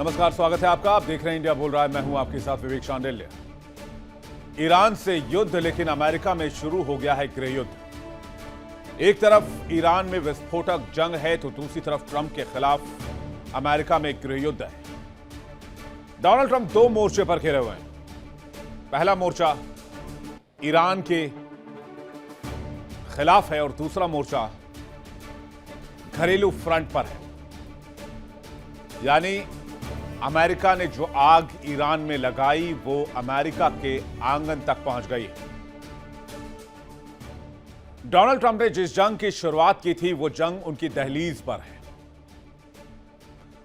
नमस्कार, स्वागत है आपका। आप देख रहे हैं इंडिया बोल रहा है। मैं हूं आपके साथ विवेक शांडिल्य। ईरान से युद्ध, लेकिन अमेरिका में शुरू हो गया है गृह युद्ध। एक तरफ ईरान में विस्फोटक जंग है तो दूसरी तरफ ट्रंप के खिलाफ अमेरिका में गृह युद्ध है। डोनाल्ड ट्रंप दो मोर्चे पर घिरे हुए हैं। पहला मोर्चा ईरान के खिलाफ है और दूसरा मोर्चा घरेलू फ्रंट पर है। यानी अमेरिका ने जो आग ईरान में लगाई वो अमेरिका के आंगन तक पहुंच गई है। डोनाल्ड ट्रंप ने जिस जंग की शुरुआत की थी वो जंग उनकी दहलीज पर है।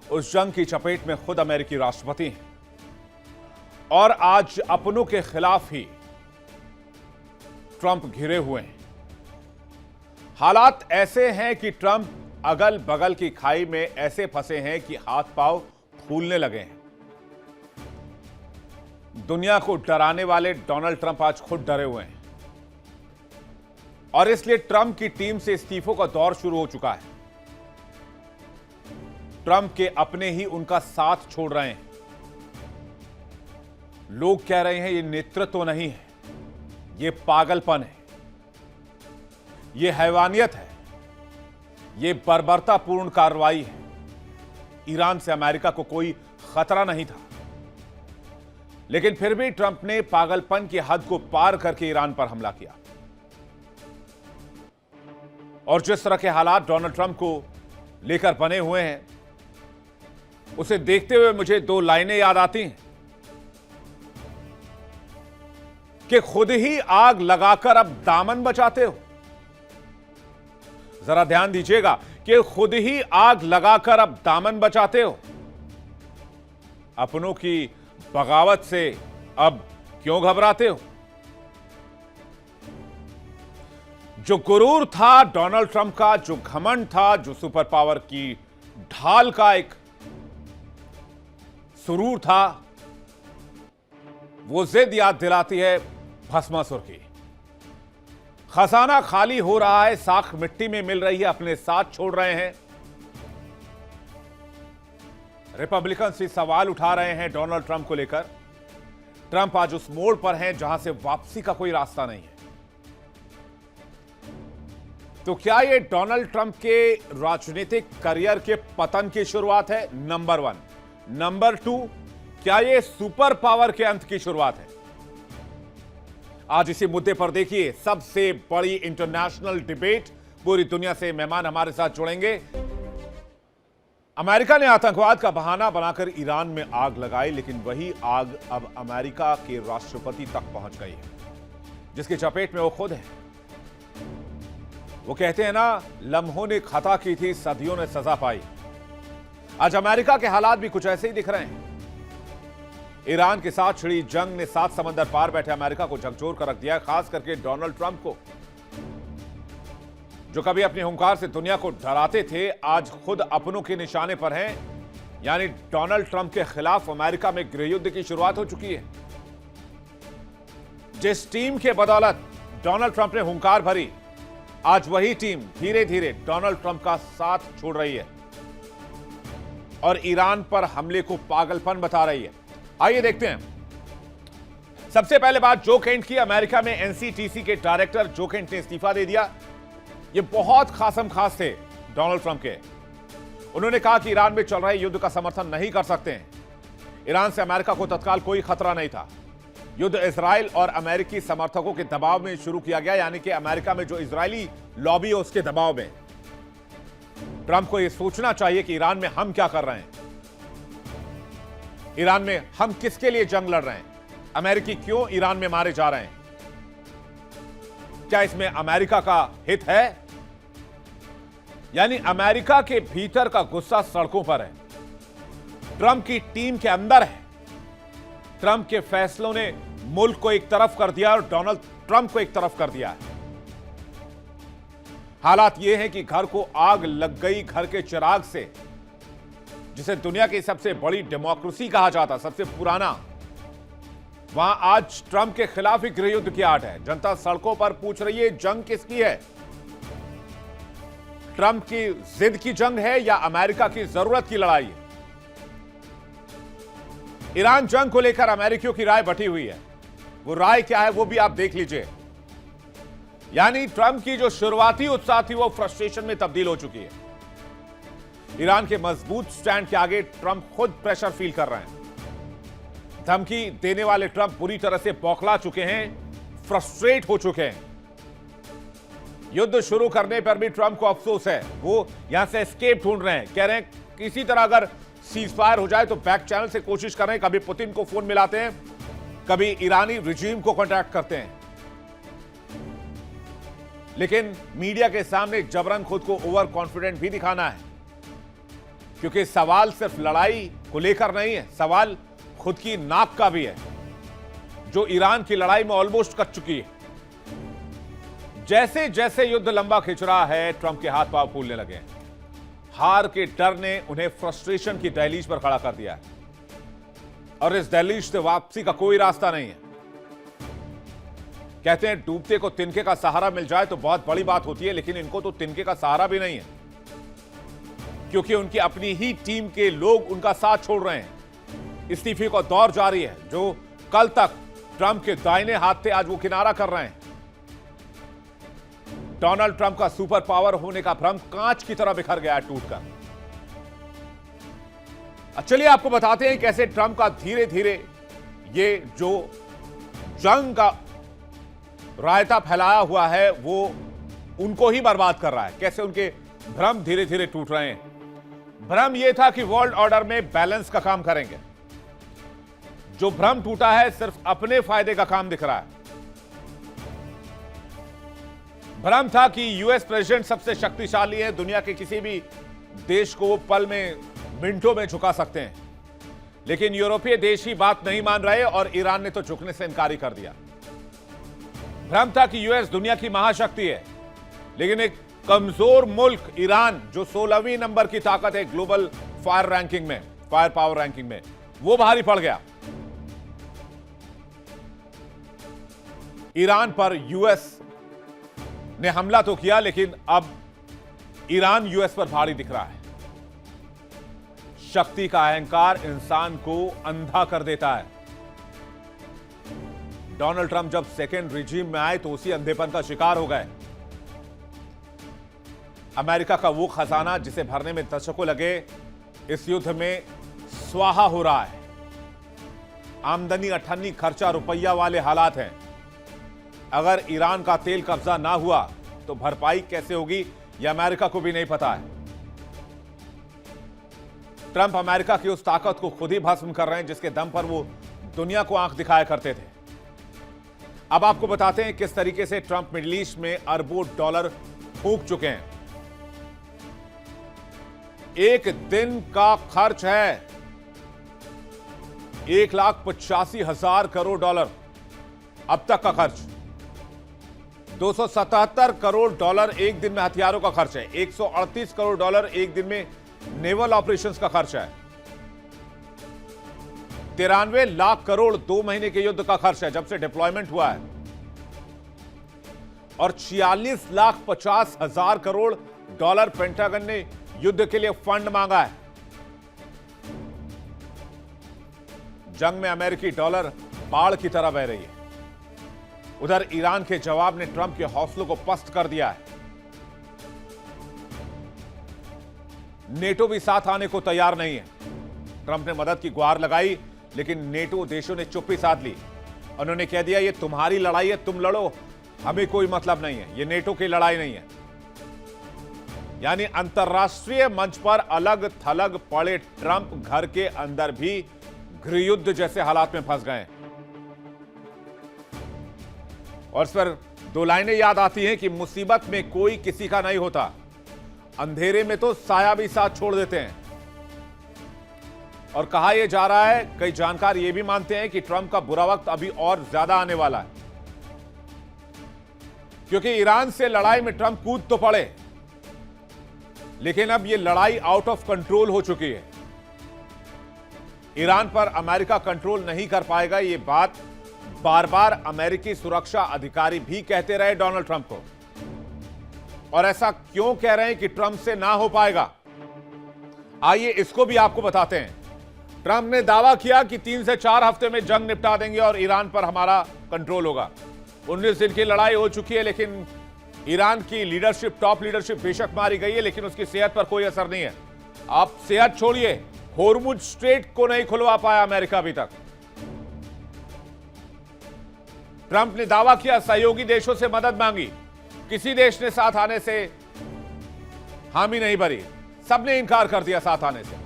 उस जंग की चपेट में खुद अमेरिकी राष्ट्रपति हैं और आज अपनों के खिलाफ ही ट्रंप घिरे हुए हैं। हालात ऐसे हैं कि ट्रंप अगल बगल की खाई में ऐसे फंसे हैं कि हाथ पांव फूलने लगे हैं। दुनिया को डराने वाले डोनाल्ड ट्रंप आज खुद डरे हुए हैं और इसलिए ट्रंप की टीम से इस्तीफों का दौर शुरू हो चुका है। ट्रंप के अपने ही उनका साथ छोड़ रहे हैं। लोग कह रहे हैं ये नेतृत्व नहीं है, ये पागलपन है, ये हैवानियत है, ये बर्बरतापूर्ण कार्रवाई है। ईरान से अमेरिका को कोई खतरा नहीं था, लेकिन फिर भी ट्रंप ने पागलपन की हद को पार करके ईरान पर हमला किया। और जिस तरह के हालात डोनाल्ड ट्रंप को लेकर बने हुए हैं, उसे देखते हुए मुझे दो लाइनें याद आती हैं कि खुद ही आग लगाकर अब दामन बचाते हो। जरा ध्यान दीजिएगा कि खुद ही आग लगाकर अब दामन बचाते हो। अपनों की बगावत से अब क्यों घबराते हो? जो गुरूर था डोनाल्ड ट्रंप का, जो घमंड था, जो सुपर पावर की ढाल का एक सुरूर था, वो जिद याद दिलाती है भस्मासुर की। खजाना खाली हो रहा है, साख मिट्टी में मिल रही है, अपने साथ छोड़ रहे हैं। रिपब्लिकन से सवाल उठा रहे हैं डोनाल्ड ट्रंप को लेकर। ट्रंप आज उस मोड़ पर हैं जहां से वापसी का कोई रास्ता नहीं है। तो क्या यह डोनाल्ड ट्रंप के राजनीतिक करियर के पतन की शुरुआत है? नंबर 1। नंबर 2, क्या यह सुपर पावर के अंत की शुरुआत है? आज इसी मुद्दे पर देखिए सबसे बड़ी इंटरनेशनल डिबेट। पूरी दुनिया से मेहमान हमारे साथ जुड़ेंगे। अमेरिका ने आतंकवाद का बहाना बनाकर ईरान में आग लगाई, लेकिन वही आग अब अमेरिका के राष्ट्रपति तक पहुंच गई है, जिसकी चपेट में वो खुद है। वो कहते हैं ना, लम्हों ने खता की थी, सदियों ने सजा पाई। आज अमेरिका के हालात भी कुछ ऐसे ही दिख रहे हैं। ईरान के साथ छिड़ी जंग ने 7 समंदर पार बैठे अमेरिका को झकझोर कर रख दिया, खास करके डोनाल्ड ट्रंप को, जो कभी अपने हुंकार से दुनिया को डराते थे, आज खुद अपनों के निशाने पर हैं। यानी डोनाल्ड ट्रंप के खिलाफ अमेरिका में गृह युद्ध की शुरुआत हो चुकी है। जिस टीम के बदौलत डोनाल्ड ट्रंप ने हुंकार भरी, आज वही टीम धीरे धीरे डोनाल्ड ट्रंप का साथ छोड़ रही है और ईरान पर हमले को पागलपन बता रही है। आइए देखते हैं। सबसे पहले बात जो केंट की। अमेरिका में एनसीटीसी के डायरेक्टर जो केंट ने इस्तीफा दे दिया। ये बहुत खासम खास थे डोनाल्ड ट्रंप के। उन्होंने कहा कि ईरान में चल रहे युद्ध का समर्थन नहीं कर सकते हैं। ईरान से अमेरिका को तत्काल कोई खतरा नहीं था। युद्ध इजराइल और अमेरिकी समर्थकों के दबाव में शुरू किया गया, यानी कि अमेरिका में जो इजरायली लॉबी है उसके दबाव में। ट्रंप को यह सोचना चाहिए कि ईरान में हम क्या कर रहे हैं, ईरान में हम किसके लिए जंग लड़ रहे हैं, अमेरिकी क्यों ईरान में मारे जा रहे हैं, क्या इसमें अमेरिका का हित है? यानी अमेरिका के भीतर का गुस्सा सड़कों पर है, ट्रंप की टीम के अंदर है। ट्रंप के फैसलों ने मुल्क को एक तरफ कर दिया और डोनाल्ड ट्रंप को एक तरफ कर दिया है। हालात यह है कि घर को आग लग गई घर के चिराग से, जिसे दुनिया की सबसे बड़ी डेमोक्रेसी कहा जाता, सबसे पुराना, वहां आज ट्रंप के खिलाफ ही गृह युद्ध की आड़ है। जनता सड़कों पर पूछ रही है जंग किसकी है? ट्रंप की जिद की जंग है या अमेरिका की जरूरत की लड़ाई है? ईरान जंग को लेकर अमेरिकियों की राय बटी हुई है। वो राय क्या है वो भी आप देख लीजिए। यानी ट्रंप की जो शुरुआती उत्साह थी वो फ्रस्ट्रेशन में तब्दील हो चुकी है। ईरान के मजबूत स्टैंड के आगे ट्रंप खुद प्रेशर फील कर रहे हैं। धमकी देने वाले ट्रंप बुरी तरह से बौखला चुके हैं, फ्रस्ट्रेट हो चुके हैं। युद्ध शुरू करने पर भी ट्रंप को अफसोस है। वो यहां से एस्केप ढूंढ रहे हैं। कह रहे हैं किसी तरह अगर सीज फायर हो जाए तो बैक चैनल से कोशिश कर रहे हैं। कभी पुतिन को फोन मिलाते हैं, कभी ईरानी रिजीम को कांटेक्ट करते हैं, लेकिन मीडिया के सामने जबरन खुद को ओवर कॉन्फिडेंट भी दिखाना है, क्योंकि सवाल सिर्फ लड़ाई को लेकर नहीं है, सवाल खुद की नाक का भी है, जो ईरान की लड़ाई में ऑलमोस्ट कट चुकी है। जैसे जैसे युद्ध लंबा खिंच रहा है, ट्रंप के हाथ पांव फूलने लगे हैं। हार के डर ने उन्हें फ्रस्ट्रेशन की दहलीज पर खड़ा कर दिया है, और इस दहलीज से वापसी का कोई रास्ता नहीं है। कहते हैं डूबते को तिनके का सहारा मिल जाए तो बहुत बड़ी बात होती है, लेकिन इनको तो तिनके का सहारा भी नहीं है, क्योंकि उनकी अपनी ही टीम के लोग उनका साथ छोड़ रहे हैं। इस्तीफे का दौर जारी है। जो कल तक ट्रंप के दाहिने हाथ थे, आज वो किनारा कर रहे हैं। डोनाल्ड ट्रंप का सुपर पावर होने का भ्रम कांच की तरह बिखर गया टूटकर। चलिए आपको बताते हैं कैसे ट्रंप का धीरे धीरे ये जो जंग का रायता फैलाया हुआ है वो उनको ही बर्बाद कर रहा है। कैसे उनके भ्रम धीरे धीरे टूट रहे हैं। भ्रम यह था कि वर्ल्ड ऑर्डर में बैलेंस का काम करेंगे। जो भ्रम टूटा है सिर्फ अपने फायदे का काम दिख रहा है। भ्रम था कि यूएस प्रेसिडेंट सबसे शक्तिशाली है, दुनिया के किसी भी देश को पल में मिनटों में झुका सकते हैं, लेकिन यूरोपीय देश ही बात नहीं मान रहे और ईरान ने तो झुकने से इनकार ही कर दिया। भ्रम था कि यूएस दुनिया की महाशक्ति है, लेकिन एक कमजोर मुल्क ईरान जो 16वीं नंबर की ताकत है ग्लोबल फायर रैंकिंग में, फायर पावर रैंकिंग में, वो भारी पड़ गया। ईरान पर यूएस ने हमला तो किया, लेकिन अब ईरान यूएस पर भारी दिख रहा है। शक्ति का अहंकार इंसान को अंधा कर देता है। डोनाल्ड ट्रंप जब सेकेंड रिजीम में आए तो उसी अंधेपन का शिकार हो गए। अमेरिका का वो खजाना जिसे भरने में दशकों लगे, इस युद्ध में स्वाहा हो रहा है। आमदनी अठन्नी, खर्चा रुपया वाले हालात हैं। अगर ईरान का तेल कब्जा ना हुआ तो भरपाई कैसे होगी यह अमेरिका को भी नहीं पता है। ट्रंप अमेरिका की उस ताकत को खुद ही भस्म कर रहे हैं जिसके दम पर वो दुनिया को आंख दिखाया करते थे। अब आपको बताते हैं किस तरीके से ट्रंप मिडिल ईस्ट में अरबों डॉलर फूंक चुके हैं। एक दिन का खर्च है 1,85,000 करोड़ डॉलर। अब तक का खर्च 277 करोड़ डॉलर एक दिन में हथियारों का खर्च है। 138 करोड़ डॉलर एक दिन में नेवल ऑपरेशंस का खर्च है। 93 लाख करोड़ 2 महीने के युद्ध का खर्च है जब से डिप्लॉयमेंट हुआ है, और 46,50,000 करोड़ डॉलर पेंटागन ने युद्ध के लिए फंड मांगा है। जंग में अमेरिकी डॉलर बाढ़ की तरह बह रही है। उधर ईरान के जवाब ने ट्रंप के हौसलों को पस्त कर दिया है। नेटो भी साथ आने को तैयार नहीं है। ट्रंप ने मदद की गुहार लगाई, लेकिन नेटो देशों ने चुप्पी साध ली। उन्होंने कह दिया ये तुम्हारी लड़ाई है, तुम लड़ो, हमें कोई मतलब नहीं है, ये नेटो की लड़ाई नहीं है। यानी अंतरराष्ट्रीय मंच पर अलग थलग पड़े ट्रंप घर के अंदर भी गृहयुद्ध जैसे हालात में फंस गए। और इस पर दो लाइनें याद आती हैं कि मुसीबत में कोई किसी का नहीं होता, अंधेरे में तो साया भी साथ छोड़ देते हैं। और कहा यह जा रहा है, कई जानकार यह भी मानते हैं कि ट्रंप का बुरा वक्त अभी और ज्यादा आने वाला है, क्योंकि ईरान से लड़ाई में ट्रंप कूद तो पड़े, लेकिन अब यह लड़ाई आउट ऑफ कंट्रोल हो चुकी है। ईरान पर अमेरिका कंट्रोल नहीं कर पाएगा, यह बात बार बार अमेरिकी सुरक्षा अधिकारी भी कहते रहे डोनाल्ड ट्रंप को। और ऐसा क्यों कह रहे हैं कि ट्रंप से ना हो पाएगा, आइए इसको भी आपको बताते हैं। ट्रंप ने दावा किया कि 3 से 4 हफ्ते में जंग निपटा देंगे और ईरान पर हमारा कंट्रोल होगा। 19 दिन की लड़ाई हो चुकी है, लेकिन ईरान की लीडरशिप, टॉप लीडरशिप बेशक मारी गई है, लेकिन उसकी सेहत पर कोई असर नहीं है। आप सेहत छोड़िए, होर्मुज स्ट्रेट को नहीं खुलवा पाया अमेरिका अभी तक। ट्रंप ने दावा किया सहयोगी देशों से मदद मांगी, किसी देश ने साथ आने से हामी नहीं भरी, सबने इनकार कर दिया साथ आने से।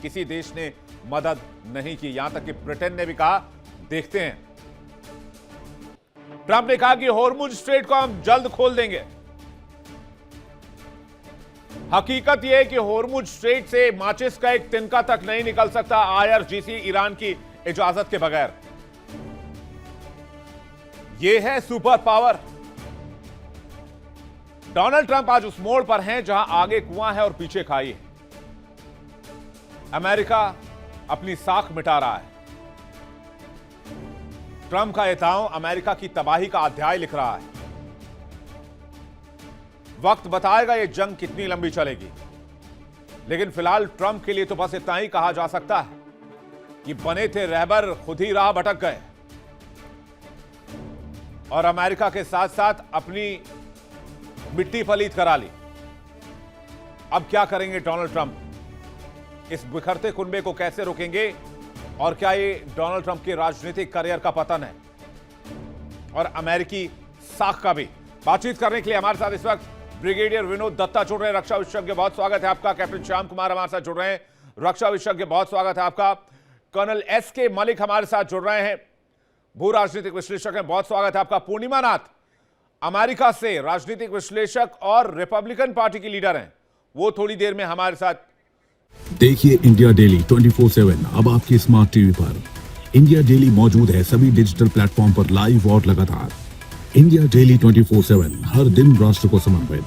किसी देश ने मदद नहीं की, यहां तक कि ब्रिटेन ने भी कहा देखते हैं। ट्रंप ने कहा कि होर्मुज स्ट्रेट को हम जल्द खोल देंगे। हकीकत यह है कि होर्मुज स्ट्रेट से माचिस का एक तिनका तक नहीं निकल सकता IRGC ईरान की इजाजत के बगैर। यह है सुपर पावर। डोनाल्ड ट्रंप आज उस मोड़ पर हैं जहां आगे कुआं है और पीछे खाई है। अमेरिका अपनी साख मिटा रहा है। ट्रंप का यह दांव अमेरिका की तबाही का अध्याय लिख रहा है। वक्त बताएगा यह जंग कितनी लंबी चलेगी, लेकिन फिलहाल ट्रंप के लिए तो बस इतना ही कहा जा सकता है कि बने थे रहबर खुद ही राह भटक गए और अमेरिका के साथ साथ अपनी मिट्टी पलीत करा ली। अब क्या करेंगे डोनाल्ड ट्रंप? इस बिखरते कुनबे को कैसे रोकेंगे? और क्या ये डोनाल्ड ट्रंप के राजनीतिक करियर का पतन है और अमेरिकी साख का भी? बातचीत करने के लिए हमारे साथ इस वक्त ब्रिगेडियर विनोद दत्ता जुड़ रहे हैं, रक्षा विशेषज्ञ, बहुत स्वागत है आपका। कैप्टन श्याम कुमार हमारे साथ जुड़ रहे हैं, रक्षा विशेषज्ञ, बहुत स्वागत है आपका। कर्नल SK मलिक हमारे साथ जुड़ रहे हैं, भू राजनीतिक विश्लेषक हैं, बहुत स्वागत है आपका। पूर्णिमा नाथ अमेरिका से राजनीतिक विश्लेषक और रिपब्लिकन पार्टी की लीडर हैं, वो थोड़ी देर में हमारे साथ। देखिए इंडिया डेली 24/7 अब आपकी स्मार्ट टीवी पर। इंडिया डेली मौजूद है सभी डिजिटल प्लेटफॉर्म पर लाइव और लगातार। इंडिया डेली 24/7 हर दिन राष्ट्र को समर्पित।